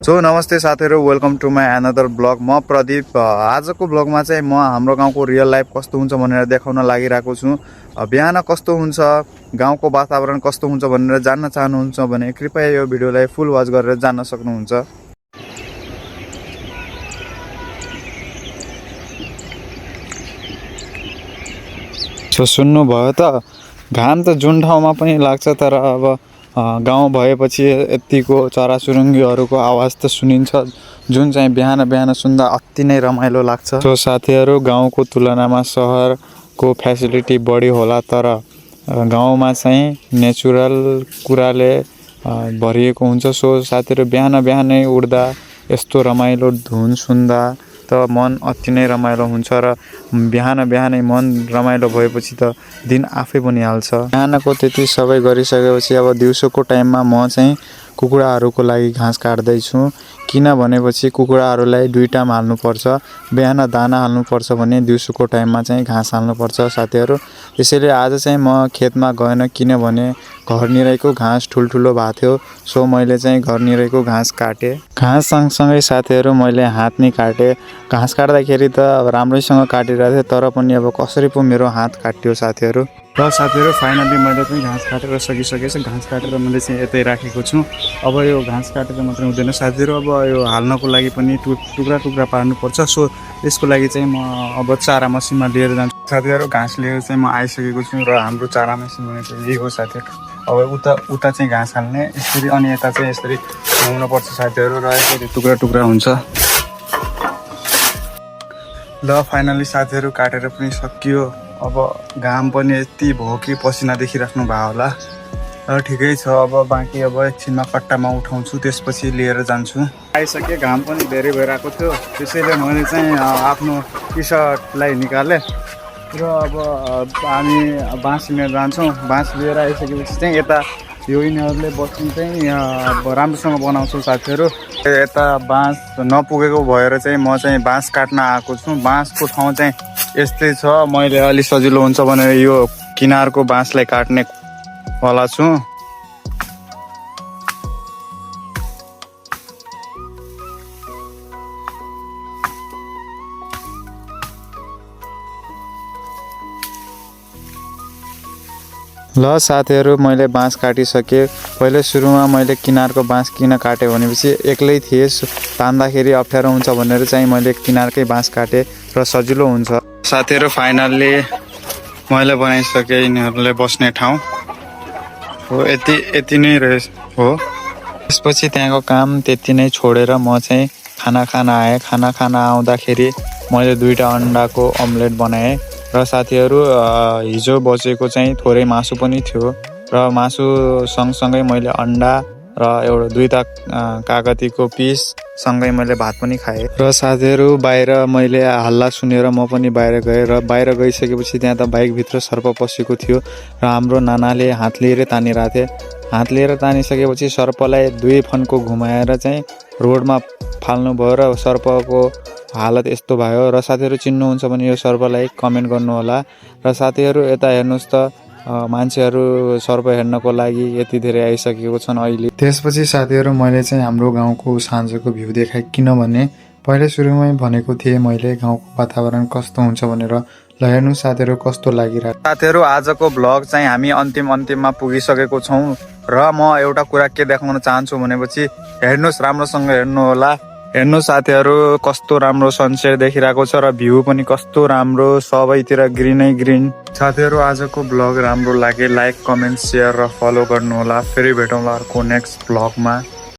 So नमस्ते साथीहरु, welcome to my another blog. म प्रदीप। आजको ब्लगमा चाहिँ म हाम्रो गाउँको रियल लाइफ कस्तो हुन्छ भनेर देखाउन लागिरहेको छु। बिहान कस्तो हुन्छ, गाउँको वातावरण कस्तो हुन्छ भनेर जान्न चाहनुहुन्छ भने कृपया यो भिडियोलाई फुल वाच गरेर जान्न सक्नुहुन्छ। सो सुन्नु भयो त, घाम त जुन ठाउँमा पनि लाग्छ, तर अब गाउँ भएपछि यतिको चराचुरुङ्गीहरूको आवाज त सुनिन्छ, जुन चाहिँ बिहान बिहान सुन्दा अति नै रमाइलो लाग्छ। सो साथीहरू, गाउँको तुलनामा सहरको फेसिलिटी बढी होला, तर गाउँमा चाहिँ नेचुरल कुराले भरिएको हुन्छ। सो साथीहरू, बिहान बिहानै उठ्दा यस्तो रमाइलो धुन सुन्दा त मन अति नै रमाइलो हुन्छ र बिहान बिहानै मन रमाइलो भएपछि त दिन आफै बनिहाल्छ। बिहानको त्यति सबै गरिसकेपछि अब दिउँसोको टाइममा म चाहिँ कुखुराहरूको लागि घाँस काट्दैछु। किन भनेपछि कुखुराहरूलाई 2 टाइम हाल्नुपर्छ, बिहान दाना हाल्नुपर्छ भने दिउँसोको टाइममा चाहिँ घाँस हाल्नुपर्छ साथीहरू। त्यसैले आज चाहिँ म खेतमा गएन, किनभने घरनिरैको घाँस ठुल्ठुलो भएको थियो। सो मैले चाहिँ घरनिरैको घाँस काटेँ। घाँस सँगसँगै साथीहरू मैले हात नि काटेँ। घाँस काट्दाखेरि त अब राम्रैसँग काटिरहेको थिएँ, तर पनि अब कसरी पो मेरो हात काट्यो साथीहरू। र साथीहरू, फाइनली मैले चाहिँ घाँस काटेर सकिसकेछु। घाँस काटेर मैले चाहिँ यतै राखेको छु। अब यो घाँस काटेर मात्रै हुँदैन साथीहरू, अब यो हाल्नको लागि पनि टुक्रा टुक्रा पार्नुपर्छ। सो यसको लागि चाहिँ म अब चारा मसिनमा लिएर जान्छु साथीहरू। घाँस लिएर चाहिँ म आइसकेको छु र हाम्रो चारा मसिन भनेको यही हो साथीहरू। अब उता चाहिँ घाँस हाल्ने यसरी, अनि यता चाहिँ यसरी हुनुपर्छ साथीहरू, र यसरी टुक्रा टुक्रा हुन्छ। ल फाइनली साथीहरू, काटेर पनि सकियो। अब घाम पनि यति भयो कि पसिना देखिराख्नु भयो होला, र ठिकै छ। अब बाँकी अब एकछिनमा कट्टामा उठाउँछु, त्यसपछि लिएर जान्छु। आइसके, घाम पनि धेरै भइरहेको थियो, त्यसैले मैले चाहिँ आफ्नो टी सर्टलाई निकालेँ र अब हामी बाँस लिएर जान्छौँ। बाँस लिएर आइसकेपछि चाहिँ यता यो यिनीहरूले बस्नु चाहिँ राम्रोसँग बनाउँछु साथीहरू। यता बाँस नपुगेको भएर चाहिँ म चाहिँ बाँस काट्न आएको छु। बाँसको ठाउँ चाहिँ यस्तै छ, मैले अलि सजिलो हुन्छ भनेर यो किनारको बाँसलाई काट्ने वाला छु। ल साथीहरू, मैले बाँस काटिसकेँ। पहिले सुरुमा मैले किनारको बाँस किन काटेँ भनेपछि एक्लै थिएँ, तान्दाखेरि अप्ठ्यारो हुन्छ भनेर चाहिँ मैले किनारकै बाँस काटेँ र सजिलो हुन्छ साथीहरू। फाइनल्ली मैले बनाइसकेँ यिनीहरूले बस्ने ठाउँ हो। यति नै रहेछ हो। त्यसपछि त्यहाँको काम त्यति नै छोडेर म चाहिँ खाना खान आएँ। खाना खान आउँदाखेरि मैले 2टा अन्डाको अम्लेट बनाएँ र साथीहरू, हिजो बचेको चाहिँ थोरै मासु पनि थियो, र मासु सँगसँगै मैले अन्डा र एउटा 2टा कागतीको पिस सँगै मैले भात पनि खाएँ। र साथीहरू, बाहिर मैले हल्ला सुनेर म पनि बाहिर गएँ, र बाहिर गइसकेपछि त्यहाँ त बाइकभित्र सर्प पसेको थियो र हाम्रो नानाले हात लिएर तानिरहेको थिए। हात लिएर तानिसकेपछि सर्पलाई 2 फन्को घुमाएर चाहिँ रोडमा फाल्नुभयो र सर्पको हालत यस्तो भयो। र साथीहरू, चिन्नुहुन्छ भने यो सर्पलाई कमेन्ट गर्नु होला। र साथीहरू, यता हेर्नुहोस् त, मान्छेहरू सर्प हेर्नको लागि यति धेरै आइसकेको छन् अहिले। त्यसपछि साथीहरू, मैले चाहिँ हाम्रो गाउँको साँझको भ्यू देखाएँ, किनभने पहिले सुरुमै भनेको थिएँ मैले गाउँको वातावरण कस्तो हुन्छ भनेर। ल हेर्नु साथीहरू, कस्तो लागिरहेको। साथीहरू, आजको ब्लग चाहिँ हामी अन्तिममा पुगिसकेको छौँ, र म एउटा कुरा के देखाउन चाहन्छु भनेपछि हेर्नुहोस्, राम्रोसँग हेर्नु होला। हेर्नु साथीहरू, कस्तो राम्रो सनसेट देखिरहेको छ र भ्यू पनि कस्तो राम्रो, सबैतिर ग्रिनै ग्रिन। साथीहरू, आजको ब्लग राम्रो लागे लाइक, कमेन्ट, सेयर र फलो गर्नु होला। फेरि भेटौँला अर्को नेक्स्ट ब्लगमा।